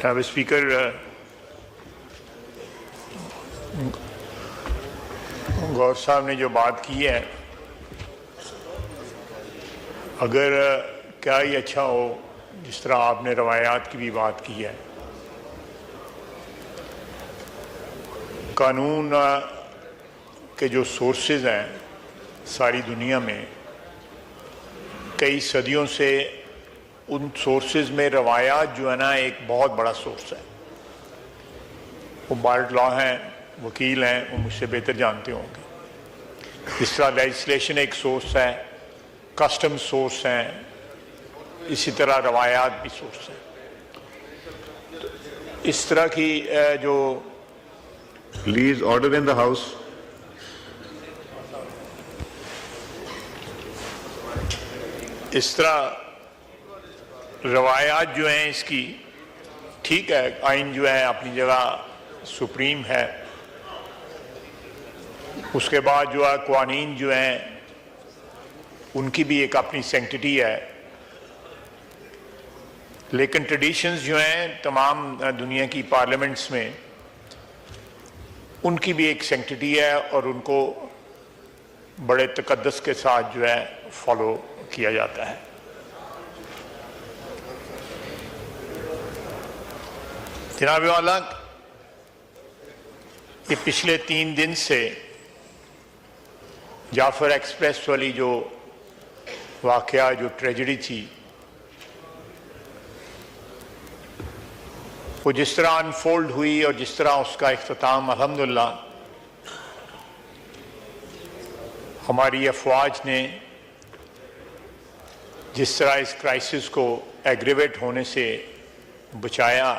जनाब स्पीकर, गौर साहब ने जो बात की है, अगर क्या ही अच्छा हो जिस तरह आपने रवायात की भी बात की है। कानून के जो सोर्सेज हैं सारी दुनिया में, कई सदियों से उन सोर्सेज में रवायात जो है ना एक बहुत बड़ा सोर्स है। वो बार्ड लॉ हैं, वकील हैं, वो मुझसे बेहतर जानते होंगे। इस तरह लेजिस्लेशन एक सोर्स है, कस्टम सोर्स हैं, इसी तरह रवायात भी सोर्स हैं। तो इस तरह की जो please order in the house. इस तरह रवायात जो हैं इसकी, ठीक है, आइन जो है अपनी जगह सुप्रीम है, उसके बाद जो है कानून जो हैं उनकी भी एक अपनी सेंक्टिटी है, लेकिन ट्रेडिशंस जो हैं तमाम दुनिया की पार्लियामेंट्स में उनकी भी एक सेंक्टिटी है और उनको बड़े तकद्दस के साथ जो है फॉलो किया जाता है। जनाब वाला, ये पिछले 3 दिन से जाफर एक्सप्रेस वाली जो वाकया, जो ट्रेजेडी थी, वो जिस तरह अनफोल्ड हुई और जिस तरह उसका इख्तिताम अल्हम्दुलिल्लाह हमारी अफवाज ने जिस तरह इस क्राइसिस को एग्रेवेट होने से बचाया,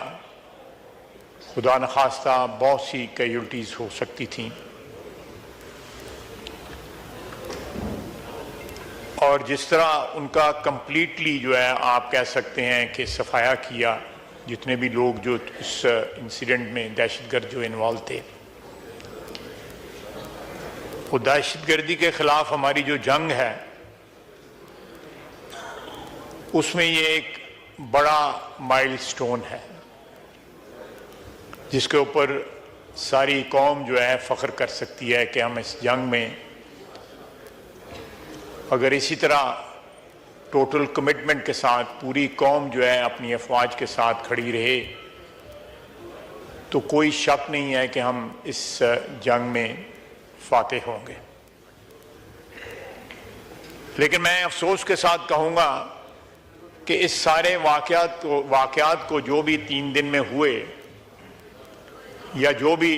खुदा न खास्ता बहुत सी कैजुअल्टीज हो सकती थीं, और जिस तरह उनका कंप्लीटली जो है आप कह सकते हैं कि सफाया किया, जितने भी लोग जो इस इंसिडेंट में दहशतगर्द जो इन्वॉल्व थे। वो दहशतगर्दी के खिलाफ हमारी जो जंग है उसमें ये एक बड़ा माइलस्टोन है जिसके ऊपर सारी कौम जो है फ़ख्र कर सकती है कि हम इस जंग में अगर इसी तरह टोटल कमिटमेंट के साथ पूरी कौम जो है अपनी अफवाज के साथ खड़ी रहे, तो कोई शक नहीं है कि हम इस जंग में फातेह होंगे। लेकिन मैं अफसोस के साथ कहूँगा कि इस सारे वाक़यात को जो भी 3 दिन में हुए, या जो भी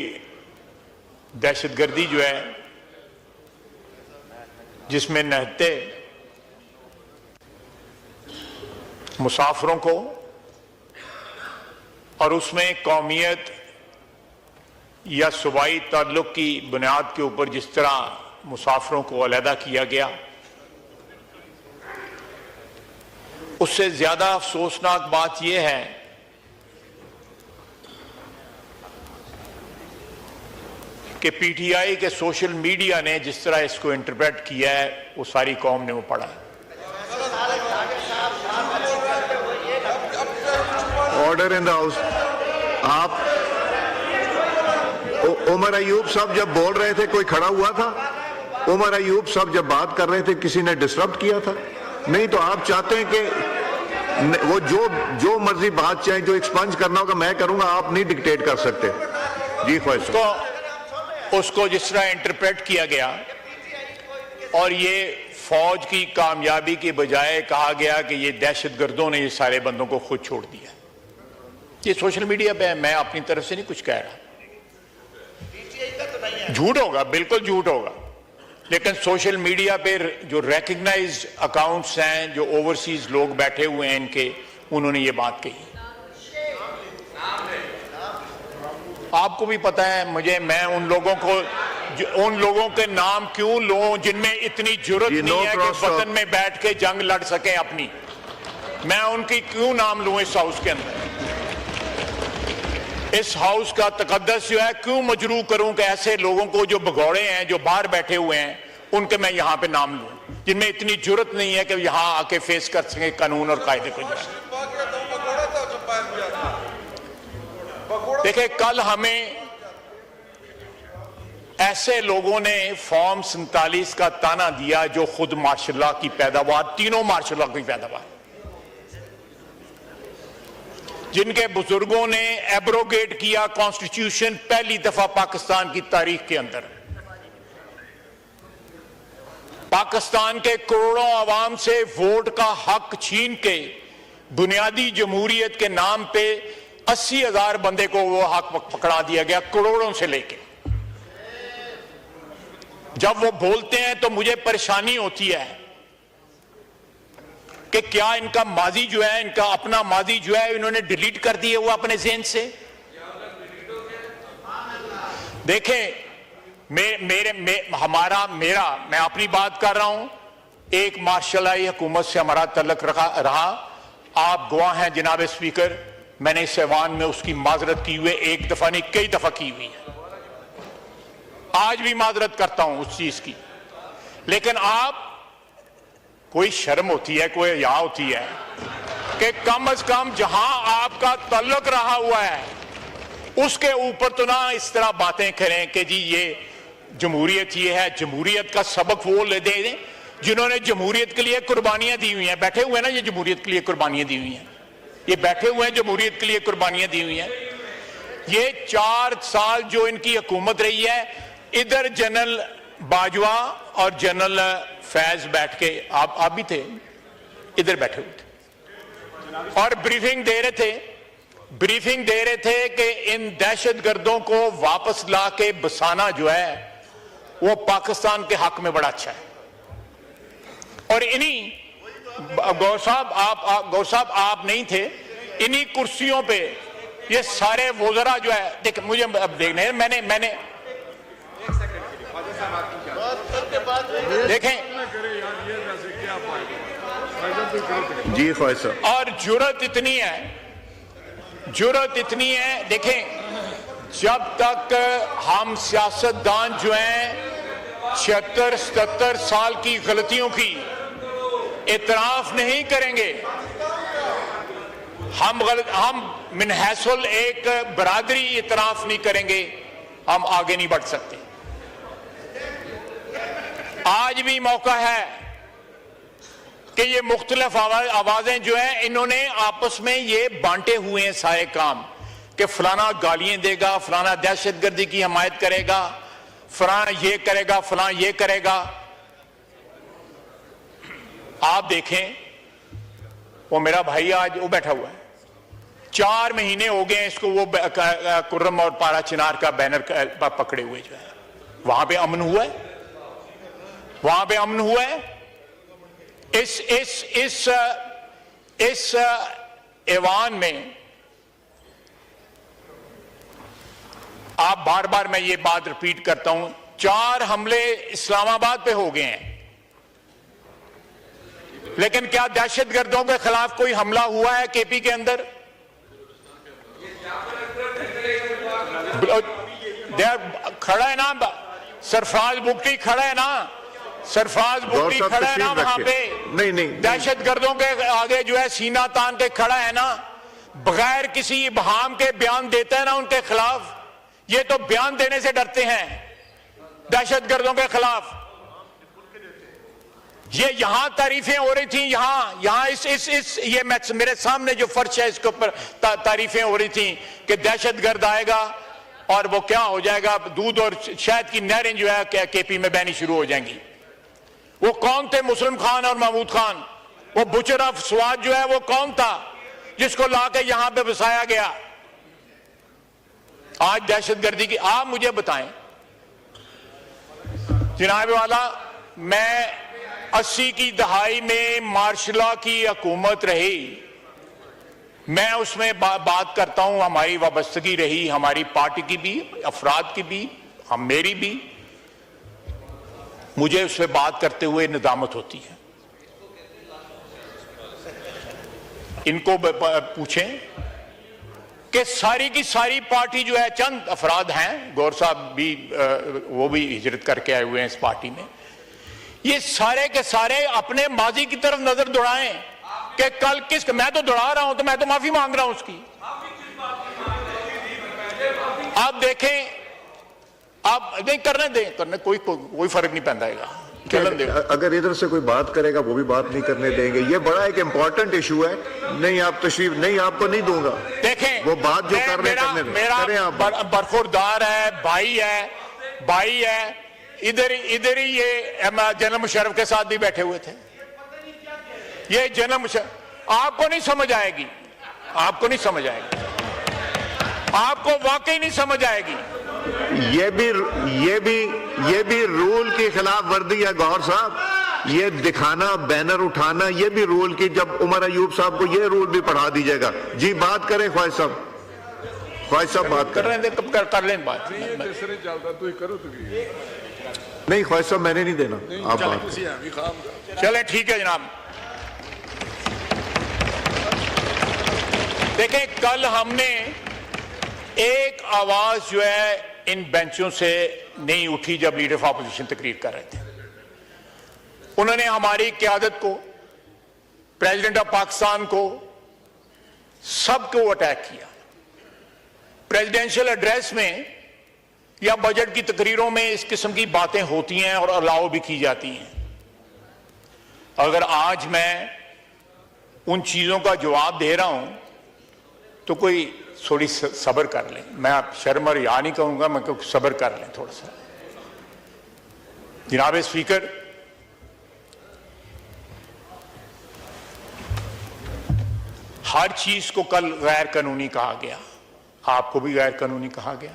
दहशतगर्दी जो है जिसमें नहते मुसाफिरों को और उसमें कौमियत या सूबाई ताल्लुक़ की बुनियाद के ऊपर जिस तरह मुसाफिरों को अलहदा किया गया, उससे ज़्यादा अफसोसनाक बात यह है कि पीटीआई के सोशल मीडिया ने जिस तरह इसको इंटरप्रेट किया है, वो सारी कौम ने वो पढ़ा है। Order in the house. आप उमर अयूब साहब जब बोल रहे थे कोई खड़ा हुआ था? उमर अयूब साहब जब बात कर रहे थे किसी ने डिस्टर्ब किया था? नहीं। तो आप चाहते हैं कि वो जो मर्जी बात चाहे, जो एक्सपंज करना होगा मैं करूंगा, आप नहीं डिक्टेट कर सकते। जी ख्वाहिश। उसको जिस तरह इंटरप्रेट किया गया और ये फौज की कामयाबी के बजाय कहा गया कि ये दहशतगर्दों ने ये सारे बंदों को खुद छोड़ दिया, ये सोशल मीडिया पे है, मैं अपनी तरफ से नहीं कुछ कह रहा। झूठ होगा, बिल्कुल झूठ होगा, लेकिन सोशल मीडिया पे जो रिकग्नाइज्ड अकाउंट्स हैं, जो ओवरसीज लोग बैठे हुए हैं इनके, उन्होंने ये बात कही। आपको भी पता है, मैं उन लोगों के नाम क्यों लूं जिनमें इतनी जुर्रत नहीं है कि वतन में बैठ के जंग लड़ सके अपनी। मैं उनकी क्यों नाम लूं इस हाउस के अंदर? इस हाउस का तकद्दस जो है क्यों मजरू करूं कि ऐसे लोगों को जो भगौड़े हैं, जो बाहर बैठे हुए हैं, उनके मैं यहां पे नाम लूं जिनमें इतनी जुर्रत नहीं है कि यहां आके फेस कर सके कानून और कायदे को। देखिए, कल हमें ऐसे लोगों ने फॉर्म 47 का ताना दिया जो खुद मार्शल की पैदावार, तीनों मार्शल की पैदावार, जिनके बुजुर्गों ने एब्रोगेट किया कॉन्स्टिट्यूशन पहली दफा पाकिस्तान की तारीख के अंदर। पाकिस्तान के करोड़ों आवाम से वोट का हक छीन के बुनियादी जमहूरियत के नाम पे 80,000 बंदे को वो हक पकड़ा दिया गया, करोड़ों से लेके। जब वो बोलते हैं तो मुझे परेशानी होती है कि क्या इनका माजी जो है, इनका अपना माजी जो है, इन्होंने डिलीट कर दिए वो अपने ज़हन से। देखें, मैं अपनी बात कर रहा हूं। एक मार्शलाई हुकूमत से हमारा तल्लुक रहा। आप गवाह हैं जनाब स्पीकर, मैंने इस ऐवान में उसकी माजरत की हुई, एक दफा नहीं कई दफा की हुई है। आज भी माजरत करता हूं उस चीज की। लेकिन आप, कोई शर्म होती है, कोई हया होती है कि कम से कम जहां आपका तल्लुक रहा हुआ है उसके ऊपर तो ना इस तरह बातें करें कि जी ये जमहूरियत ये है। जमहूरियत का सबक वो ले दें जिन्होंने जमहूरियत के लिए कुर्बानियां दी हुई हैं। बैठे हुए हैं ना, ये जमहूरियत के लिए कुर्बानियां दी हुई हैं, ये बैठे हुए हैं जमहूरियत के लिए कुर्बानियां दी हुई हैं। ये 4 साल जो इनकी हुकूमत रही है, इधर जनरल बाजवा और जनरल फैज बैठ के, आप भी थे, इधर बैठे हुए थे और ब्रीफिंग दे रहे थे कि इन दहशतगर्दों को वापस ला के बसाना जो है वो पाकिस्तान के हक में बड़ा अच्छा है। और इन्हीं गौर साहब आप नहीं थे, इन्हीं कुर्सियों पे ये सारे वज़रा जो है, देख मुझे अब देखने, मैंने देखें जी ख्वाहिश साहब, और जुर्रत इतनी है, देखें, जब तक हम सियासतदान जो हैं 76-77 साल की गलतियों की इतराफ नहीं करेंगे, हम मिनहसुल एक बरादरी इतराफ नहीं करेंगे, हम आगे नहीं बढ़ सकते। आज भी मौका है कि ये मुख्तलिफ आवाजें जो हैं, इन्होंने आपस में ये बांटे हुए हैं सारे काम कि फलाना गालियां देगा, फलाना दहशतगर्दी की हमायत करेगा, फलाना ये करेगा, फलाना ये करेगा। आप देखें, वो मेरा भाई आज वो बैठा हुआ है, 4 महीने हो गए इसको वो कुर्रम और पारा चिनार का बैनर पकड़े हुए जो है। वहां पे अमन हुआ है, वहां पे अमन हुआ है। इस ऐवान में आप बार बार, मैं ये बात रिपीट करता हूं, 4 हमले इस्लामाबाद पे हो गए हैं, लेकिन क्या दहशतगर्दों के खिलाफ कोई हमला हुआ है केपी के अंदर? खड़ा है ना सरफराज बुगटी, खड़ा है ना सरफराज बुगटी, खड़ा है ना वहां पे। नहीं, दहशतगर्दों के आगे जो है सीना तान के खड़ा है ना, बगैर किसी इबहाम के बयान देता है ना उनके खिलाफ। ये तो बयान देने से डरते हैं दहशतगर्दों के खिलाफ। ये यहां तारीफें हो रही थी, यहां ये मेरे सामने जो फर्श है इसके ऊपर तारीफें हो रही थी कि दहशतगर्द आएगा और वो क्या हो जाएगा, दूध और शहद की नहरें जो है केपी में बहनी शुरू हो जाएंगी। वो कौन थे मुस्लिम खान और महमूद खान? वो बुचर ऑफ स्वाद जो है वो कौन था जिसको लाके यहां पे बसाया गया? आज दहशतगर्दी की आप मुझे बताएं जनाब वाला। मैं 80 की दहाई में मार्शल की हुकूमत रही, मैं उसमें बात करता हूं, हमारी वाबस्तगी रही, हमारी पार्टी की भी, अफराद की भी, मेरी भी। मुझे उससे बात करते हुए निदामत होती है। इनको पूछें कि सारी की सारी पार्टी जो है, चंद अफराद हैं, गौर साहब भी वो भी हिजरत करके आए हुए हैं इस पार्टी में, ये सारे के सारे अपने माजी की तरफ नजर दौड़ाएं कि कल मैं तो दौड़ा रहा हूं तो मैं तो माफी मांग रहा हूं उसकी। अब देखें, आप नहीं करने दें, करने कोई फर्क नहीं पैदा है, चलन दे। अगर इधर से कोई बात करेगा वो भी बात नहीं करने देंगे। ये बड़ा एक इंपॉर्टेंट इशू है। नहीं, आप तशरीफ नहीं, आपको नहीं दूंगा। देखें, वो बात जो कर रहे हैं मेरा बरखुरदार है, भाई है। इधर ही ये जनरल मुशर्रफ के साथ भी बैठे हुए थे। ये जनरल मुशर्रफ आपको नहीं समझ आएगी, आपको वाकई नहीं समझ आएगी। ये भी रूल की खिलाफ वर्दी है गौहर साहब। ये दिखाना, बैनर उठाना, ये भी रूल की। जब उमर अयूब साहब को ये रूल भी पढ़ा दीजिएगा। जी बात करें ख्वाहिश साहब बात कर लें बात। नहीं ख्वाहिश साहब मैंने नहीं देना, आप बात चले, ठीक है जनाब। देखें, कल हमने एक आवाज जो है इन बेंचों से नहीं उठी जब लीडर ऑफ ऑपोजिशन तकरीर कर रहे थे। उन्होंने हमारी क़यादत को, प्रेसिडेंट ऑफ पाकिस्तान को, सबको अटैक किया। प्रेसिडेंशियल एड्रेस में या बजट की तकरीरों में इस किस्म की बातें होती हैं और अलाउ भी की जाती हैं। अगर आज मैं उन चीजों का जवाब दे रहा हूं तो कोई थोड़ी सब्र कर लें। मैं आप शर्म और या नहीं कहूंगा, मैं कहूँ सब्र कर लें थोड़ा सा। जनाब स्पीकर, हर चीज को कल गैर कानूनी कहा गया। आपको भी गैर कानूनी कहा गया,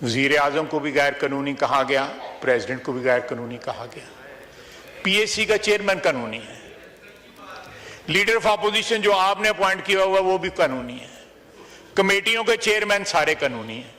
वजीर आजम को भी गैर कानूनी कहा गया, प्रेसिडेंट को भी गैर कानूनी कहा गया। पीएसी का चेयरमैन कानूनी है, लीडर ऑफ अपोजिशन जो आपने अपॉइंट किया हुआ वो भी कानूनी है, कमेटियों के चेयरमैन सारे कानूनी हैं।